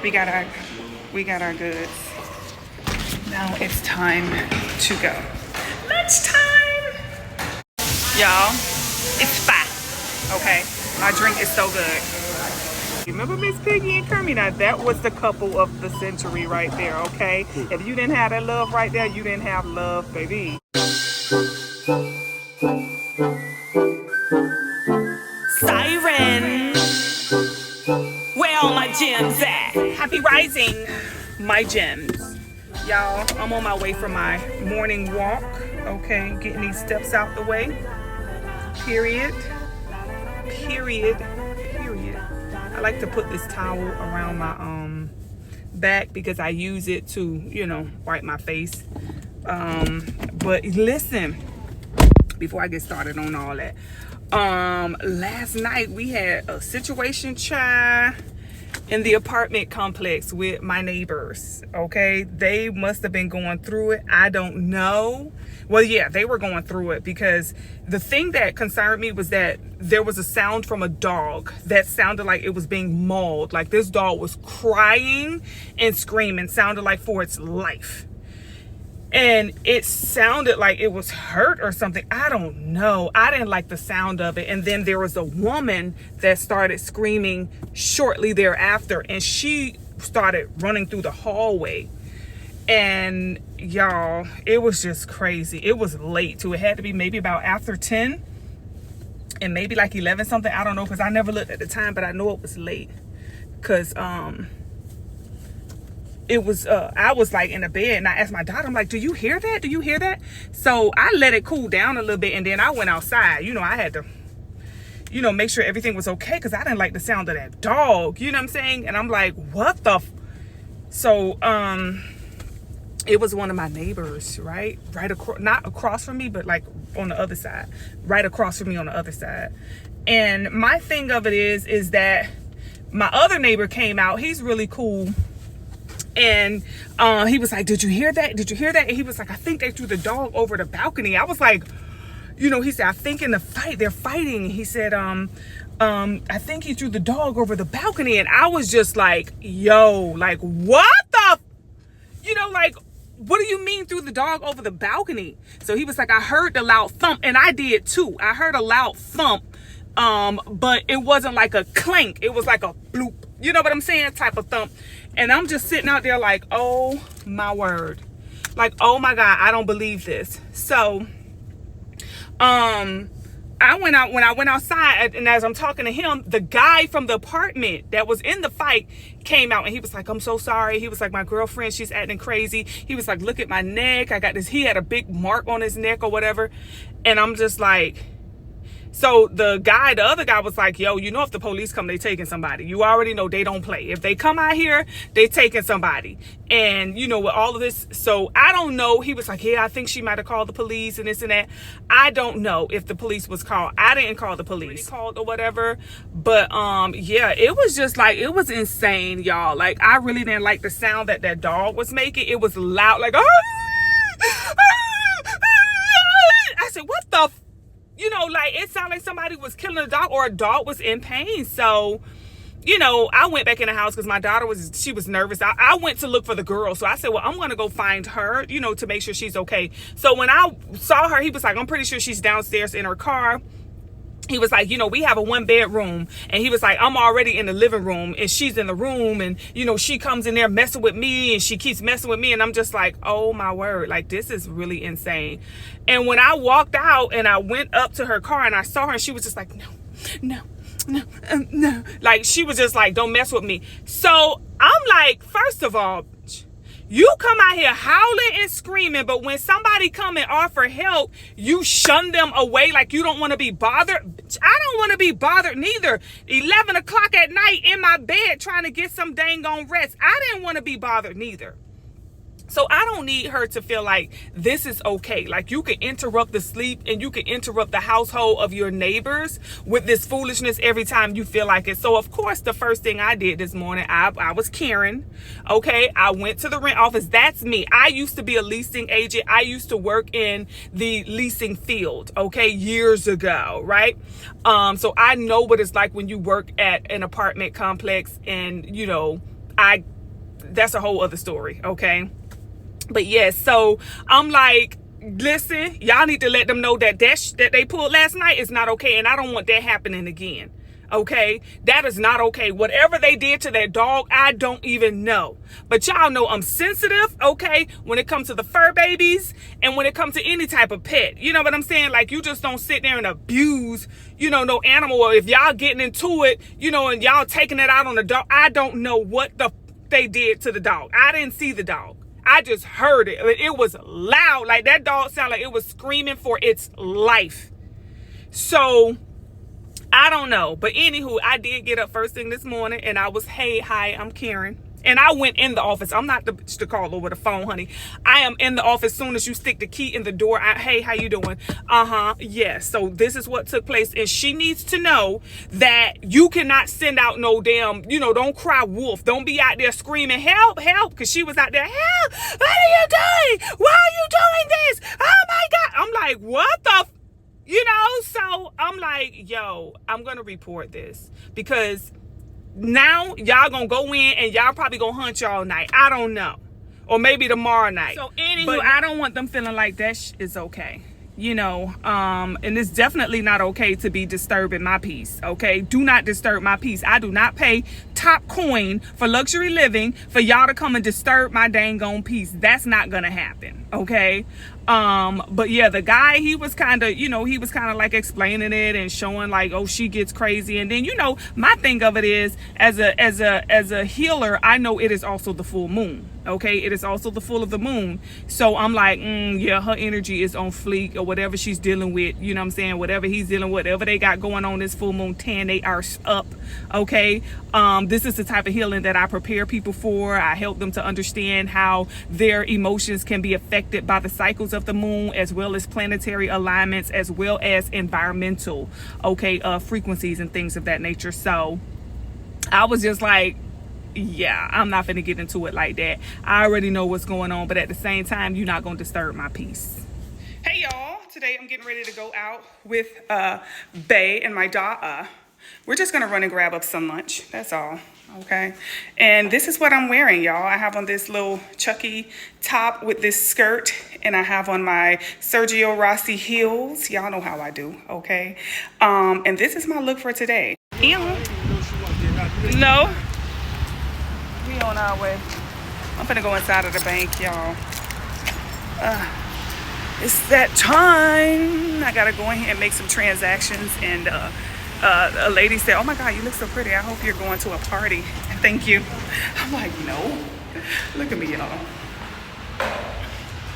We got our goods. Now it's time to go. Lunchtime! Y'all, it's fine. Okay? My drink is so good. Remember Miss Piggy and Kermit? Now that was the couple of the century right there, okay? If you didn't have that love right there, you didn't have love, baby. Sighren! Where all my gems at? Happy rising, my gems. Y'all, I'm on my way for my morning walk, okay? Getting these steps out the way. Period. I like to put this towel around my back because I use it to, you know, wipe my face. But listen, before I get started on all that, last night we had a situation, child, in the apartment complex with my neighbors. Okay, they must have been going through it. I don't know. Well, yeah, they were going through it because the thing that concerned me was that there was a sound from a dog that sounded like it was being mauled. Like this dog was crying and screaming, sounded like for its life. And it sounded like it was hurt or something. I don't know. I didn't like the sound of it. And then there was a woman that started screaming shortly thereafter. And she started running through the hallway. And y'all, it was just crazy. It was late too. It had to be maybe about after 10 and maybe like 11 something. I don't know, because I never looked at the time, but I know it was late. Because it was I was like in the bed and I asked my daughter, I'm like, do you hear that? Do you hear that? So I let it cool down a little bit and then I went outside. You know, I had to, you know, make sure everything was okay because I didn't like the sound of that dog. You know what I'm saying? And I'm like, what the so it was one of my neighbors, right across, not across from me, but like on the other side, right across from me on the other side. And my thing of it is that my other neighbor came out. He's really cool. And he was like, did you hear that? Did you hear that? And he was like, I think they threw the dog over the balcony. I was like, you know, he said, I think in the fight, they're fighting. He said, I think he threw the dog over the balcony. And I was just like, yo, like, what the, you know, like, what do you mean threw the dog over the balcony? So he was like, I heard the loud thump. And I did too. I heard a loud thump, but it wasn't like a clank. It was like a bloop. You know what I'm saying? Type of thump. And I'm just sitting out there like, oh my word. Like, oh my God, I don't believe this. So, I went out, when I went outside and as I'm talking to him, the guy from the apartment that was in the fight came out and he was like, I'm so sorry. He was like, my girlfriend, she's acting crazy. He was like, look at my neck. I got this. He had a big mark on his neck or whatever. And I'm just like, so the other guy was like, yo, you know, if the police come, they taking somebody. You already know they don't play. If they come out here, they taking somebody. And, you know, with all of this, so I don't know. He was like, yeah, I think she might have called the police and this and that. I don't know if the police was called. I didn't call the police. Called or whatever. But, yeah, it was just like, it was insane, y'all. Like, I really didn't like the sound that that dog was making. It was loud, like, I said, what the you know, like it sounded like somebody was killing a dog or a dog was in pain. So, you know, I went back in the house because my daughter she was nervous. I went to look for the girl. So I said, well, I'm going to go find her, you know, to make sure she's okay. So when I saw her, he was like, I'm pretty sure she's downstairs in her car. He was like, you know, we have a 1-bedroom. And he was like, I'm already in the living room and she's in the room. And, you know, she comes in there messing with me and she keeps messing with me. And I'm just like, oh, my word. Like, this is really insane. And when I walked out and I went up to her car and I saw her and she was just like, no. Like, she was just like, don't mess with me. So I'm like, first of all, you come out here howling and screaming, but when somebody come and offer help, you shun them away like you don't want to be bothered. I don't want to be bothered neither. 11 o'clock at night in my bed trying to get some dang on rest. I didn't want to be bothered neither. So I don't need her to feel like this is okay. Like you can interrupt the sleep and you can interrupt the household of your neighbors with this foolishness every time you feel like it. So of course, the first thing I did this morning, I was Karen. Okay. I went to the rent office. That's me. I used to be a leasing agent. I used to work in the leasing field. Okay. Years ago. Right. So I know what it's like when you work at an apartment complex and, you know, I that's a whole other story, okay? But yes, so I'm like, listen, y'all need to let them know that that they pulled last night is not okay, and I don't want that happening again. Okay, that is not okay. Whatever they did to that dog, I don't even know. But y'all know I'm sensitive, okay, when it comes to the fur babies and when it comes to any type of pet. You know what I'm saying? Like, you just don't sit there and abuse, you know, no animal. Or if y'all getting into it, you know, and y'all taking it out on the dog, I don't know what they did to the dog. I didn't see the dog. I just heard it. It was loud. Like, that dog sounded like it was screaming for its life. So I don't know. But anywho, I did get up first thing this morning and I was, hey, hi, I'm Karen. And I went in the office. I'm not the call over the phone, honey. I am in the office soon as you stick the key in the door. Hey, how you doing? Yes. So this is what took place. And she needs to know that you cannot send out no damn, you know, don't cry wolf. Don't be out there screaming, help, help. Because she was out there, help. What are you doing? Why are you doing this? Oh, my God. I'm like, what the you know, so I'm like, yo, I'm going to report this because now y'all going to go in and y'all probably going to hunt y'all night. I don't know. Or maybe tomorrow night. So anywho, but I don't want them feeling like that is okay. You know, and it's definitely not okay to be disturbing my peace, okay? Do not disturb my peace. I do not pay top coin for luxury living for y'all to come and disturb my dang on peace. That's not gonna happen, okay? But yeah, the guy, he was kind of, you know, he was kind of like explaining it and showing like, oh, she gets crazy. And then, you know, my thing of it is, as a healer, I know it is also the full moon. Okay, it is also the full of the moon. So I'm like, yeah, her energy is on fleek, or whatever she's dealing with, you know what I'm saying? Whatever he's dealing with, whatever they got going on this full moon, 10, they are up. Okay, this is the type of healing that I prepare people for. I help them to understand how their emotions can be affected by the cycles of the moon, as well as planetary alignments, as well as environmental, okay, frequencies and things of that nature. So I was just like, yeah, I'm not gonna get into it like that. I already know what's going on, but at the same time, you're not gonna disturb my peace. Hey y'all, today I'm getting ready to go out with Bae and my daughter. We're just gonna run and grab up some lunch, that's all, okay? And this is what I'm wearing, y'all. I have on this little Chucky top with this skirt, and I have on my Sergio Rossi heels. Y'all know how I do, okay? And this is my look for today. Ew. No. We on our way. I'm finna go inside of the bank, y'all. It's that time. I gotta go in here and make some transactions. And a lady said, oh my God, you look so pretty. I hope you're going to a party. Thank you. I'm like, no. Look at me, y'all.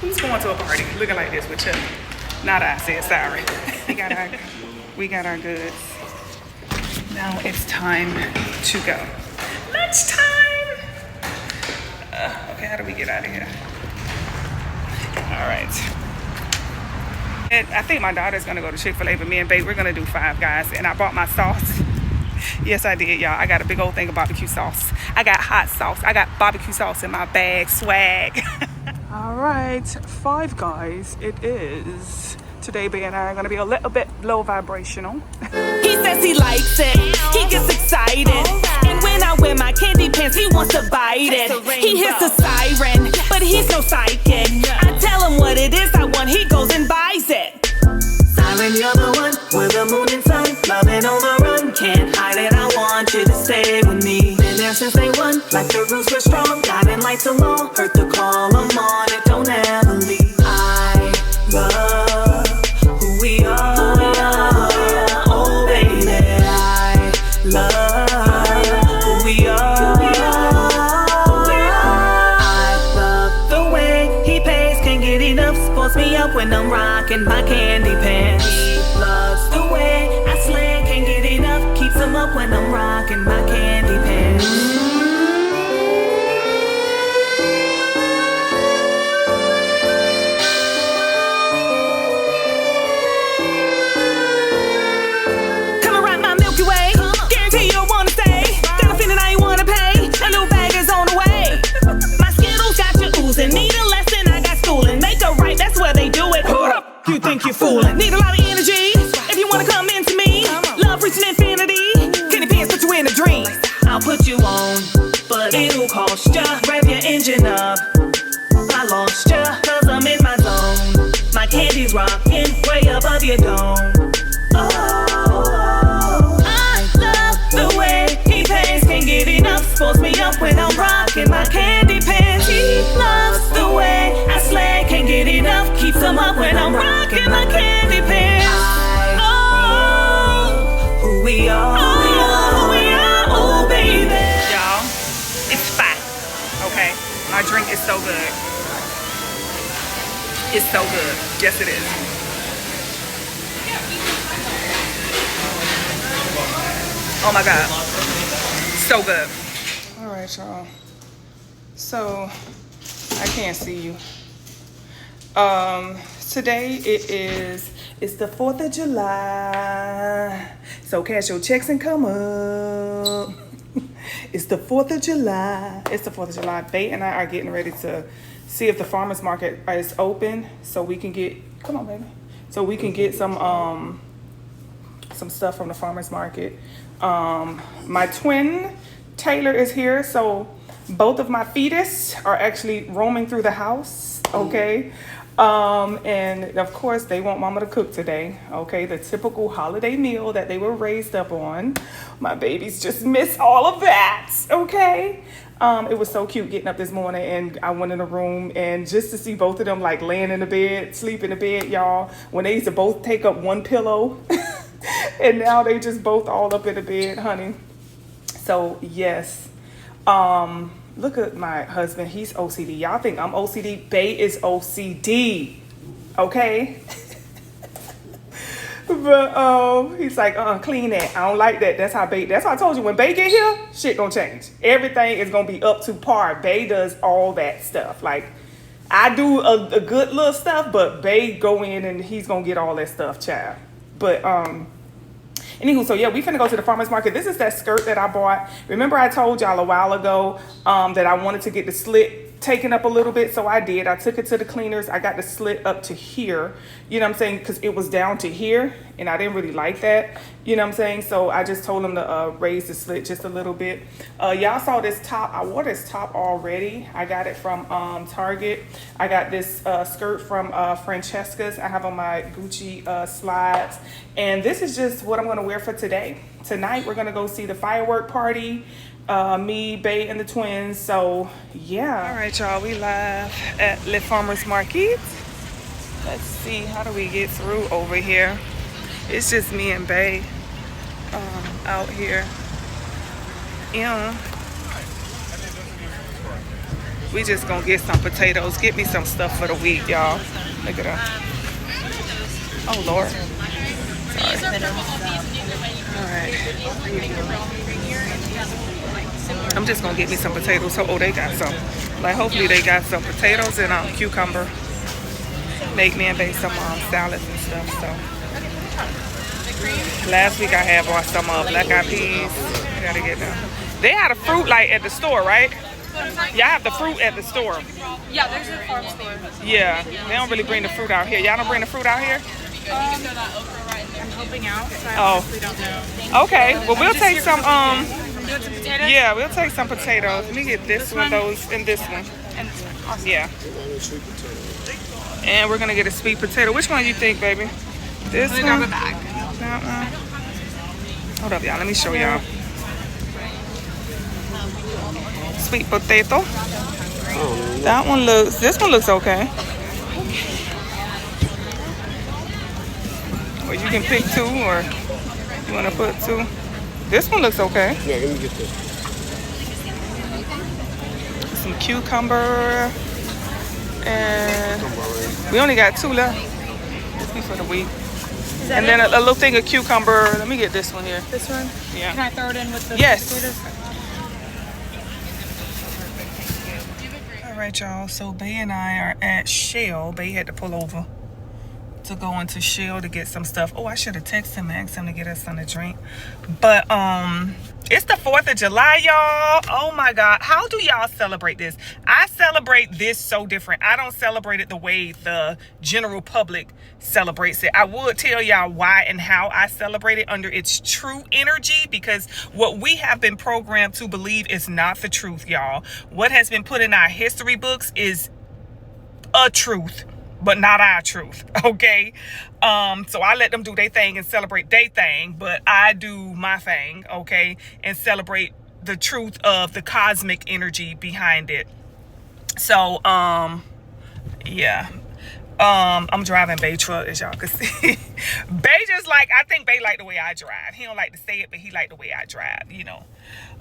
Who's going to a party looking like this with Chuck? Not I said sorry. We got our goods. Now it's time to go. Lunchtime. Okay, how do we get out of here? All right. And I think my daughter's gonna go to Chick-fil-A, but me and Babe, we're gonna do Five Guys. And I bought my sauce. Yes, I did, y'all. I got a big old thing of barbecue sauce. I got hot sauce. I got barbecue sauce in my bag, swag. All right, Five Guys it is. Today, Bae and I are gonna be a little bit low vibrational. He says he likes it, he gets excited. And when I wear my candy pants, he wants to bite it. He hears the siren, but he's no psychic. I tell him what it is I want, he goes and buys it. Siren, you're the one, with the moon and sun, loving on the run. Can't hide it, I want you to stay with me. Been there since day one, like the roots were strong. Guiding lights along, heard the call, I'm on it, don't ever leave. I love who we are. Oh baby, I love who we are. I love the way he pays, can't get enough. Sports me up when I'm rocking my candy pants. He loves the way I slay, can't get enough. Keeps him up when I'm rocking my candy pants. Need a lesson, I got schooling. Make a right, that's where they do it. Hold up, you think you're fooling. lost ya. Rev your engine up. I lost ya, cause I'm in my zone. My candy's rocking way above your dome. Oh, I love the way he pays. Can't get enough, sports me up when I'm rocking my candy pants. He loves the way I slay. Can't get enough, keeps him up when I'm rocking my candy pants. Oh, who we are, oh baby. Y'all, it's fat. Okay, my drink is so good. It's so good. Yes, it is. Oh my God. So good. All right, y'all. So, I can't see you. Today it's the 4th of July. So cash your checks and come up. It's the 4th of July. It's the 4th of July. Bae and I are getting ready to see if the farmer's market is open so we can get, come on baby, so we can get some stuff from the farmer's market. My twin Taylor is here, so both of my fetus are actually roaming through the house, okay? And of course they want mama to cook today, okay? The typical holiday meal that they were raised up on. My babies just miss all of that, okay? It was so cute getting up this morning and I went in the room and just to see both of them like laying in the bed, sleep in the bed, y'all, when they used to both take up one pillow and now they just both all up in the bed, honey. So yes, look at my husband, he's OCD. Y'all think I'm OCD? Bae is OCD, okay? But he's like, clean that. I don't like that. That's how Bae, that's why I told you when Bae get here, shit gonna change. Everything is gonna be up to par. Bae does all that stuff. Like, I do a good little stuff, but Bae go in and he's gonna get all that stuff, child. But anywho, so yeah, we finna go to the farmer's market. This is that skirt that I bought. Remember I told y'all a while ago that I wanted to get the slit taken up a little bit, so I did. I took it to the cleaners. I got the slit up to here, you know what I'm saying, because it was down to here and I didn't really like that, you know what I'm saying. So I just told them to raise the slit just a little bit. Y'all saw this top. I wore this top already. I got it from Target. I got this skirt from Francesca's. I have on my Gucci slides, and this is just what I'm going to wear for today. Tonight we're going to go see the firework party. Me, Bae, and the twins. So yeah. All right, y'all, we live at Le Farmer's Market. Let's see, how do we get through over here? It's just me and Bae out here. Yeah, we just gonna get some potatoes. Get me some stuff for the week, y'all. Look at her. Oh Lord. Sorry. All right. I'm just gonna get me some potatoes. So, oh, they got some. Like, hopefully they got some potatoes and cucumber. Make me and Bae some salads and stuff. So, last week I had bought some black eyed peas. I gotta get them. They had a fruit like at the store, right? Y'all have the fruit at the store. Yeah, there's a farm store. Yeah, they don't really bring the fruit out here. Y'all don't bring the fruit out here? I'm helping out, so I honestly don't know. Okay, well we'll take some Do it to potatoes? yeah, we'll take some potatoes. Let me get this one, those, and this one. And this one. Awesome. Yeah. And we're gonna get a sweet potato. Which one do you think, baby? This Let me one? grab a bag. That one? Hold up, y'all. Let me show y'all. Sweet potato. That one looks, this one looks okay. Or you can pick two, or you wanna put two. This one looks okay. Yeah, let me get this. Some cucumber. And we only got two left. This be for the week. And then a little thing of cucumber. Let me get this one here. This one? Yeah. Can I throw it in with the Yes. potatoes? All right, y'all. So Bae and I are at Shell. Bae had to pull over to go into Shell to get some stuff. Oh, I should have texted him and asked him to get us something to drink. But It's the 4th of July, y'all. Oh my God. How do y'all celebrate this? I celebrate this so different. I don't celebrate it the way the general public celebrates it. I would tell y'all why and how I celebrate it under its true energy, because what we have been programmed to believe is not the truth, y'all. What has been put in our history books is a truth, but not our truth. Okay. So I let them do their thing and celebrate their thing, but I do my thing, okay, and celebrate the truth of the cosmic energy behind it. So yeah. I'm driving Bay truck, as y'all can see. Bay just like, I think Bay like the way I drive. He don't like to say it, but he like the way I drive, you know.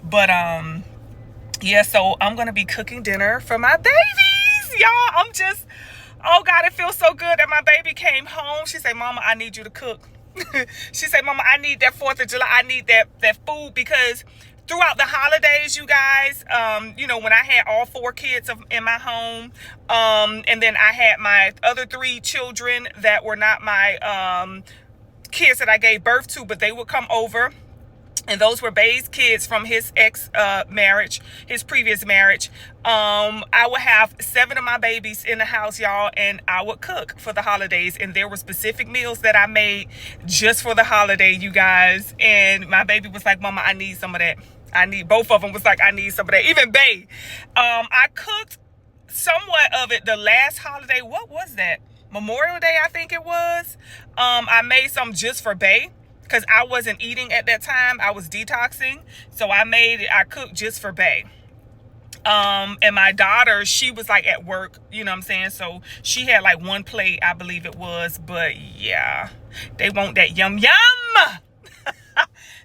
But yeah, so I'm gonna be cooking dinner for my babies, y'all. I'm just, oh God, it feels so good that my baby came home. She said, Mama, I need you to cook. She said, Mama, I need that 4th of July. I need that food, because throughout the holidays, you guys, you know, when I had all 4 kids in my home, and then I had my other 3 children that were not my kids that I gave birth to, but they would come over. And those were Bay's kids from his marriage, his previous marriage. I would have 7 of my babies in the house, y'all, and I would cook for the holidays. And there were specific meals that I made just for the holiday, you guys. And my baby was like, Mama, I need some of that. Both of them was like, I need some of that. Even Bay. I cooked somewhat of it the last holiday. What was that? Memorial Day, I think it was. I made some just for Bay, because I wasn't eating at that time. I was detoxing. So I cooked just for Bay. And my daughter, she was like at work, you know what I'm saying? So she had like 1 plate, I believe it was. But yeah, they want that yum yum.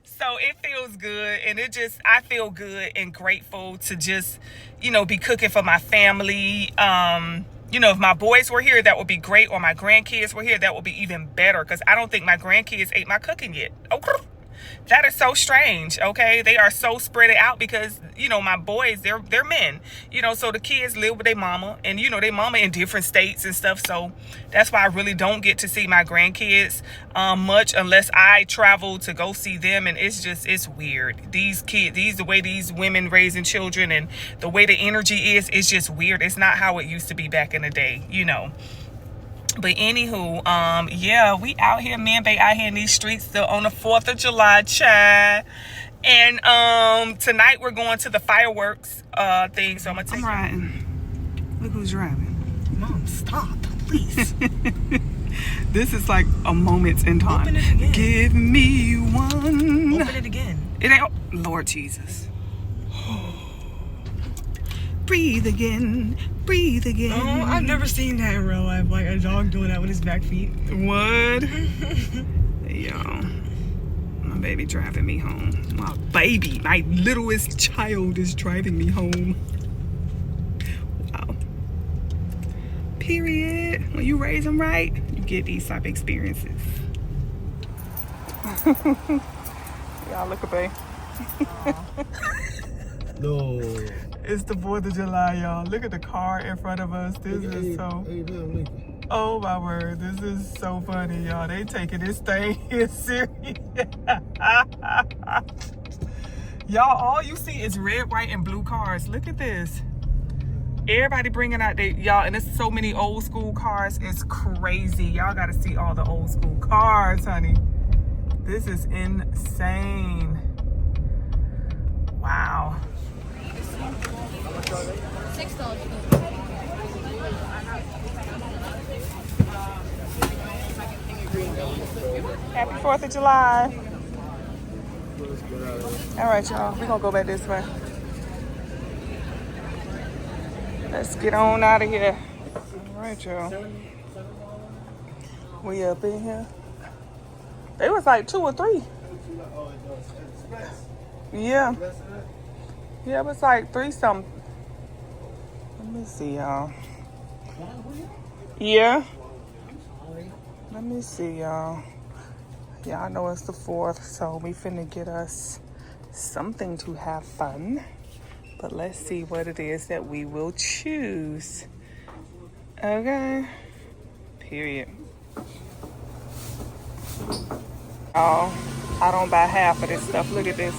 So it feels good. And I feel good and grateful to just, you know, be cooking for my family. You know, if my boys were here, that would be great. Or my grandkids were here, that would be even better. Because I don't think my grandkids ate my cooking yet. Okay. That is so strange, okay? They are so spread out because, you know, my boys, they're men. You know, so the kids live with their mama. And, you know, their mama in different states and stuff. So that's why I really don't get to see my grandkids much unless I travel to go see them. And it's weird. These kids, the way these women raising children and the way the energy is, it's just weird. It's not how it used to be back in the day, you know. But anywho, yeah, we out here, man, Bay out here in these streets still on the 4th of July, child. And tonight we're going to the fireworks thing, so I'm gonna take you. Riding. Look who's driving. Mom, stop, please. This is like a moment in time. Open it again. Give me one. Open it again. It ain't, Lord Jesus. Breathe again. Breathe again. Oh, I've never seen that in real life. Like a dog doing that with his back feet. What? Yo. My baby driving me home. My baby, my littlest child is driving me home. Wow. Period. When you raise them right, you get these type of experiences. Y'all look at Bay. No. It's the 4th of July, y'all. Look at the car in front of us. This is so... Oh, my word. This is so funny, y'all. They taking this thing here serious. Y'all, all you see is red, white, and blue cars. Look at this. Everybody bringing out their... Y'all, and there's so many old school cars. It's crazy. Y'all got to see all the old school cars, honey. This is insane. Wow. $6. Happy 4th of July. All right, y'all. We're going to go back this way. Let's get on out of here. All right, y'all. We up in here. They was like 2 or 3. Yeah. Yeah, it was like 3 something. Let me see, y'all. Yeah. Let me see, y'all. Y'all know it's the 4th, so we finna get us something to have fun. But let's see what it is that we will choose. Okay. Period. Oh, I don't buy half of this stuff. Look at this.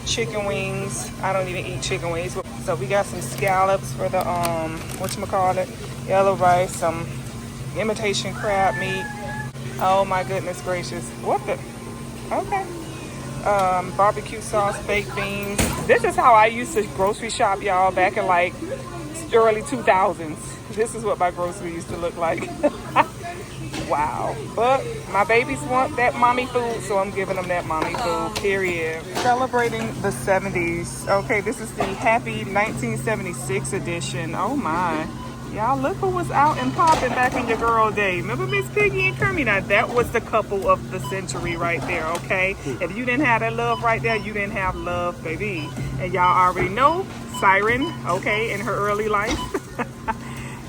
chicken wings. I don't even eat chicken wings. So we got some scallops for the whatchamacallit, yellow rice, some imitation crab meat. Oh my goodness gracious. What the? Okay. Barbecue sauce, baked beans. This is how I used to grocery shop, y'all, back in like early 2000s. This is what my grocery used to look like. Wow. But my babies want that mommy food, so I'm giving them that mommy food, period. Celebrating the 70s. Okay, this is the Happy 1976 edition. Oh my. Y'all, look who was out and popping back in your girl day. Remember Miss Piggy and Kermie? Now, that was the couple of the century right there, okay? If you didn't have that love right there, you didn't have love, baby. And y'all already know Sighren, okay, in her early life.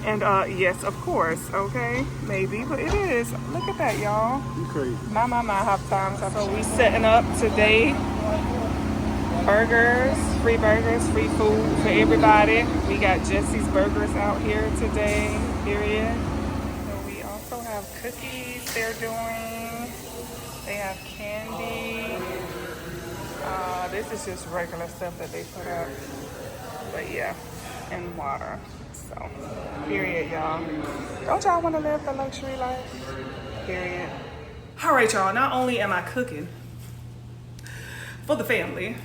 And yes, of course, okay, maybe, but it is. Look at that, y'all. You crazy. My, half times. So we setting up today. Burgers, free food for everybody. We got Jesse's Burgers out here today, period. So we also have cookies they're doing. They have candy. This is just regular stuff that they put up. But yeah, and water. So, period, y'all. Don't y'all want to live the luxury life? Period. All right, y'all. Not only am I cooking for the family,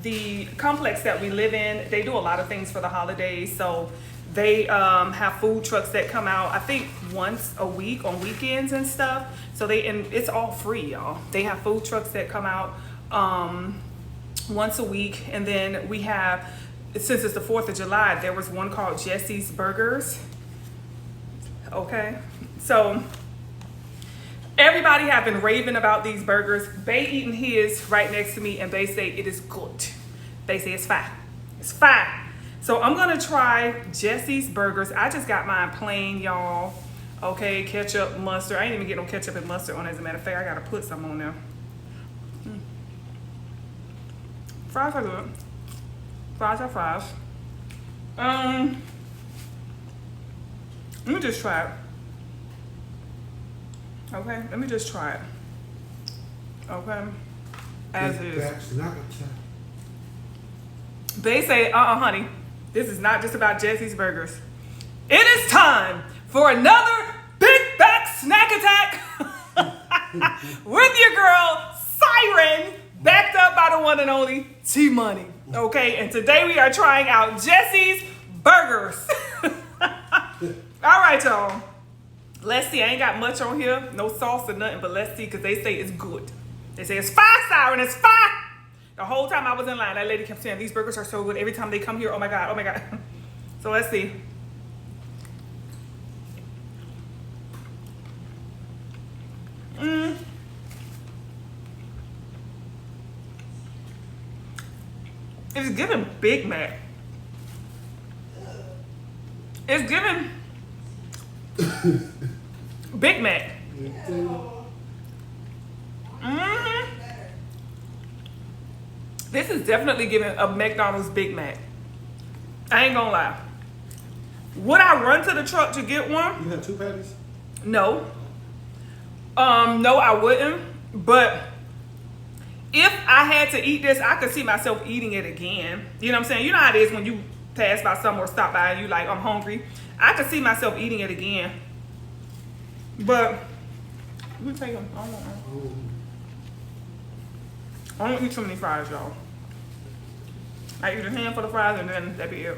the complex that we live in, they do a lot of things for the holidays. So they have food trucks that come out, I think, once a week on weekends and stuff. So and it's all free, y'all. They have food trucks that come out once a week. And then we have, since it's the 4th of July, there was one called Jesse's Burgers. Okay, so everybody have been raving about these burgers. Bay eating his right next to me, and Bay say it is good. They say it's fine. It's fine. So I'm gonna try Jesse's Burgers. I just got mine plain, y'all. Okay, ketchup, mustard. I ain't even get no ketchup and mustard on. As a matter of fact, I gotta put some on there. Fries are good. Fries are fries. Let me just try it. Okay, let me just try it. Okay, as is. They say, honey, this is not just about Jesse's Burgers. It is time for another Big Back Snack Attack with your girl, Sighren, backed up by the one and only T-Money. Okay, and today we are trying out Jesse's Burgers. All right, y'all. Let's see. I ain't got much on here. No sauce or nothing, but let's see, because they say it's good. They say it's fire, Sighren. It's fire. The whole time I was in line, that lady kept saying, these burgers are so good. Every time they come here, oh my God, oh my God. So let's see. It's giving Big Mac. It's giving Big Mac. This is definitely giving a McDonald's Big Mac. I ain't gonna lie. Would I run to the truck to get one? You have 2 patties? No. No, I wouldn't. But if I had to eat this, I could see myself eating it again. You know what I'm saying? You know how it is when you pass by somewhere or stop by and you like, I'm hungry. I could see myself eating it again. But let me take them. I don't eat too many fries, y'all. I eat a handful of fries and then that'd be it.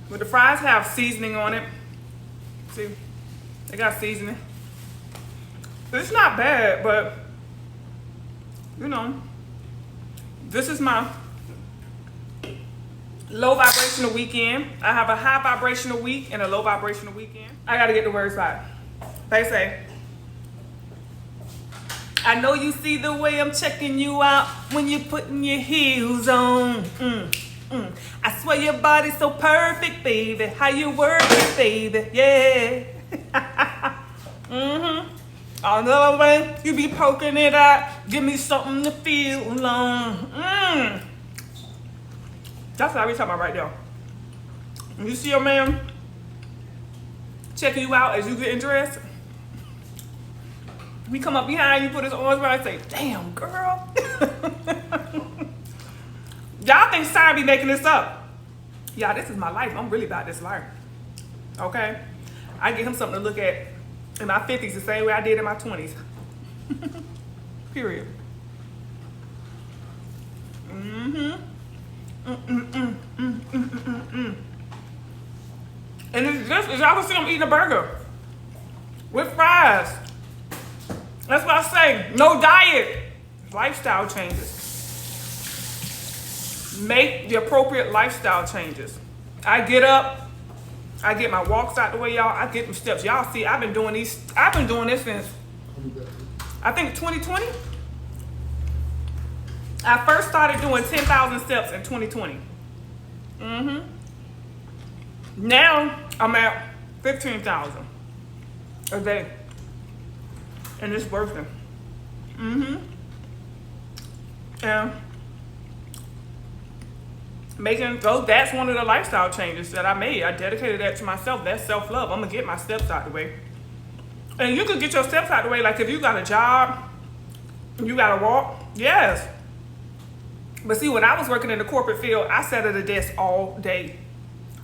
But the fries have seasoning on it. See, they got seasoning. It's not bad, but you know, this is my low vibrational weekend. I have a high vibrational week and a low vibrational weekend. I gotta get the words right. They say, I know you see the way I'm checking you out when you're putting your heels on. I swear your body's so perfect, baby. How you work it, baby, yeah. Another way, you be poking it out. Give me something to feel on. That's what I be talking about right there. When you see your man checking you out as you getting dressed, He come up behind you, put his arms around, and say, "Damn, girl." Y'all think Sighren be making this up? Y'all, this is my life. I'm really about this life. Okay? I get him something to look at in my 50s the same way I did in my 20s. Period. And it's just, as y'all can see, I'm eating a burger with fries. That's what I say. No diet. Lifestyle changes. Make the appropriate lifestyle changes. I get up. I get my walks out the way, y'all. I get them steps. Y'all see, I've been doing this since, I think 2020. I first started doing 10,000 steps in 2020. Now, I'm at 15,000 a day. And it's working. And making those, that's one of the lifestyle changes that I made. I dedicated that to myself. That's self-love. I'm gonna get my steps out the way. And you can get your steps out the way, like if you got a job, you gotta walk, yes. But see, when I was working in the corporate field, I sat at a desk all day.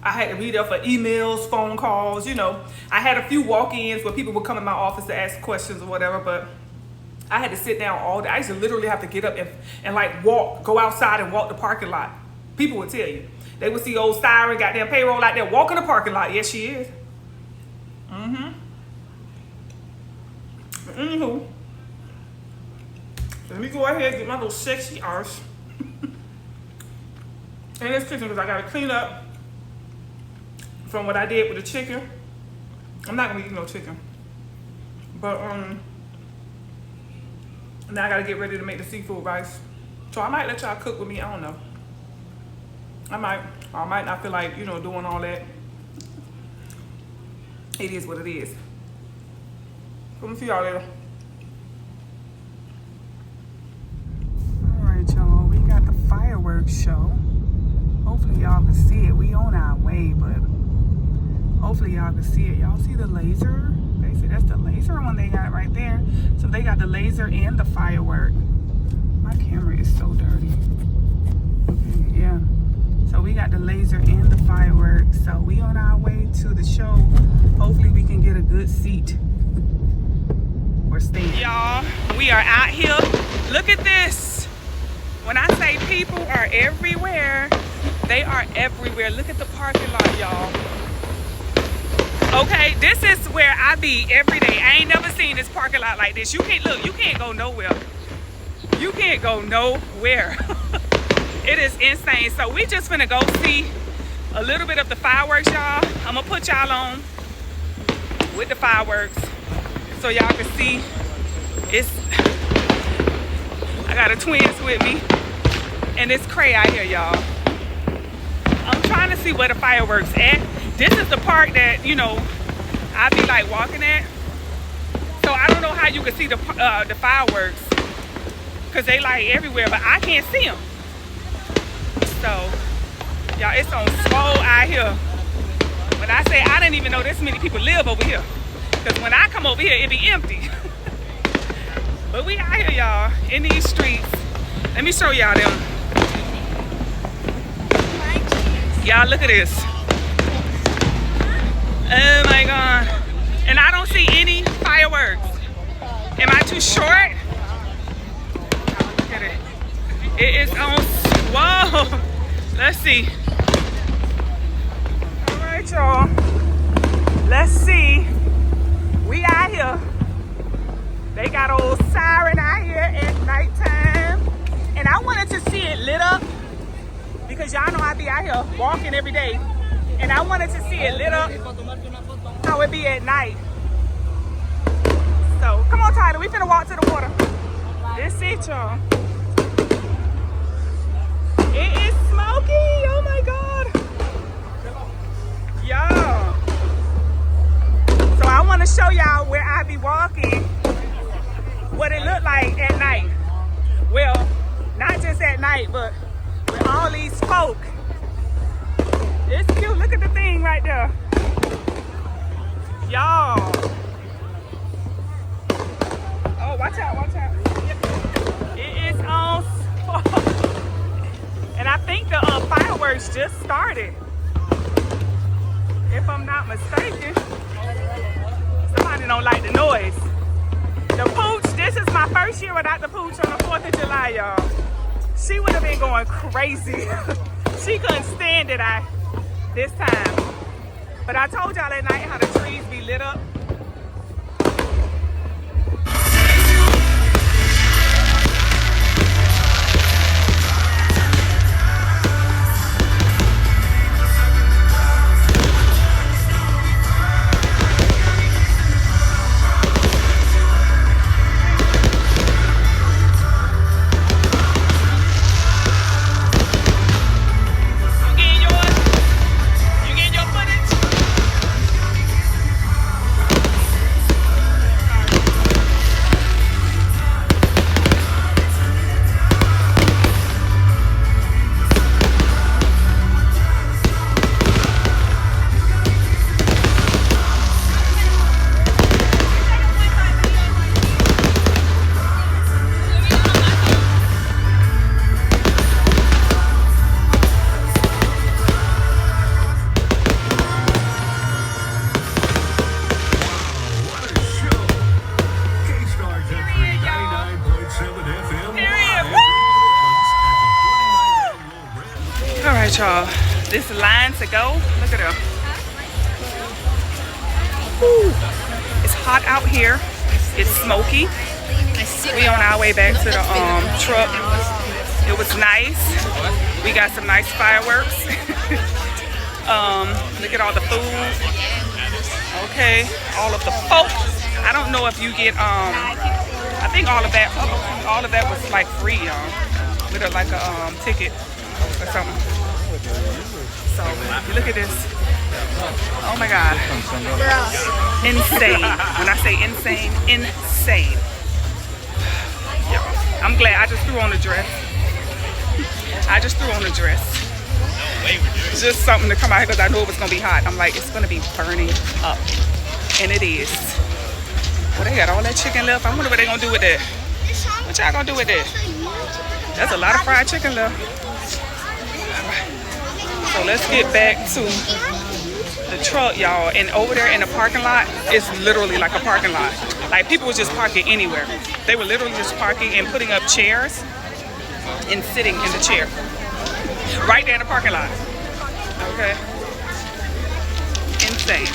I had to be there for emails, phone calls, you know. I had a few walk-ins where people would come in my office to ask questions or whatever, but I had to sit down all day. I used to literally have to get up and like walk, go outside and walk the parking lot. People would tell you. They would see old Sighren, goddamn payroll out there walking the parking lot. Yes, she is. Anywho, let me go ahead and get my little sexy arse in this kitchen because I gotta clean up from what I did with the chicken. I'm not gonna eat no chicken, but now I gotta get ready to make the seafood rice. So I might let y'all cook with me. I don't know. I might not feel like, you know, doing all that. It is what it is. Come see y'all later. Alright, y'all, we got the fireworks show. Hopefully y'all can see it. We on our way, but hopefully y'all can see it. Y'all see the laser? Basically, that's the laser one they got right there. So they got the laser and the firework. My camera is so dirty. Okay, yeah. So we got the laser and the fireworks. So we on our way to the show. Hopefully we can get a good seat. Or stand. Y'all, we are out here. Look at this. When I say people are everywhere, they are everywhere. Look at the parking lot, y'all. Okay, this is where I be every day. I ain't never seen this parking lot like this. You can't look, you can't go nowhere. You can't go nowhere. It is insane. So we just finna go see a little bit of the fireworks, y'all. I'm gonna put y'all on with the fireworks so y'all can see. I got a twins with me and it's cray out here, y'all. I'm trying to see where the fireworks at. This is the park that, you know, I be like walking at. So I don't know how you can see the fireworks because they like everywhere, but I can't see them. So, y'all, it's on swole out here. When I say I didn't even know this many people live over here. Because when I come over here, it be empty. But we out here, y'all, in these streets. Let me show y'all them. Y'all, look at this. Oh my God. And I don't see any fireworks. Am I too short? Look at it. It is on, whoa. Let's see. All right, y'all. Let's see. We out here. They got old Sighren out here at nighttime. And I wanted to see it lit up because y'all know I be out here walking every day. And I wanted to see it lit up how it be at night. So, come on, Tyler. We finna walk to the water. This it, y'all. It is smoky. Oh, my God. Y'all. So, I want to show y'all where I be walking, what it look like at night. Well, not just at night, but with all these folk. It's cute. Look at the thing right there. Y'all. Watch out, watch out. It is on. And I think the fireworks just started. If I'm not mistaken. Somebody don't like the noise. The pooch, this is my first year without the pooch on the 4th of July, y'all. She would have been going crazy. She couldn't stand it this time. But I told y'all at night how the trees be lit up. Y'all, this line to go, look at her. Woo. It's hot out here. It's smoky. We on our way back to the truck. It was nice. We got some nice fireworks. Look at all the food. Okay, all of the folks. I don't know if you get I think all of that was like free, y'all, with like a ticket or something. So you look at this. Oh my God. Insane. When I say insane, insane. Yeah. I'm glad I just threw on the dress. Just something to come out here because I knew it was gonna be hot. I'm like, it's gonna be burning up. And it is. Well, they got all that chicken left. I wonder what they're gonna do with that. What y'all gonna do with that? There's a lot of fried chicken left. So let's get back to the truck, y'all. And over there in the parking lot, it's literally like a parking lot. Like people was just parking anywhere. They were literally just parking and putting up chairs and sitting in the chair. Right there in the parking lot. Okay. Insane.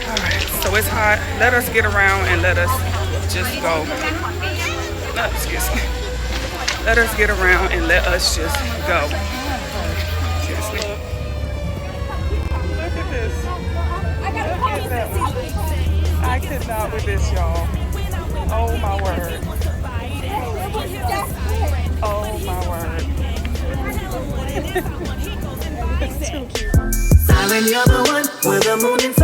All right, so it's hot. Let us get around and let us just go. Let us get around and let us just go. Look at this. Look at that. I could not with this, y'all. Oh my word. Oh my word. It's too cute. Sighren, you're the one with the moon inside.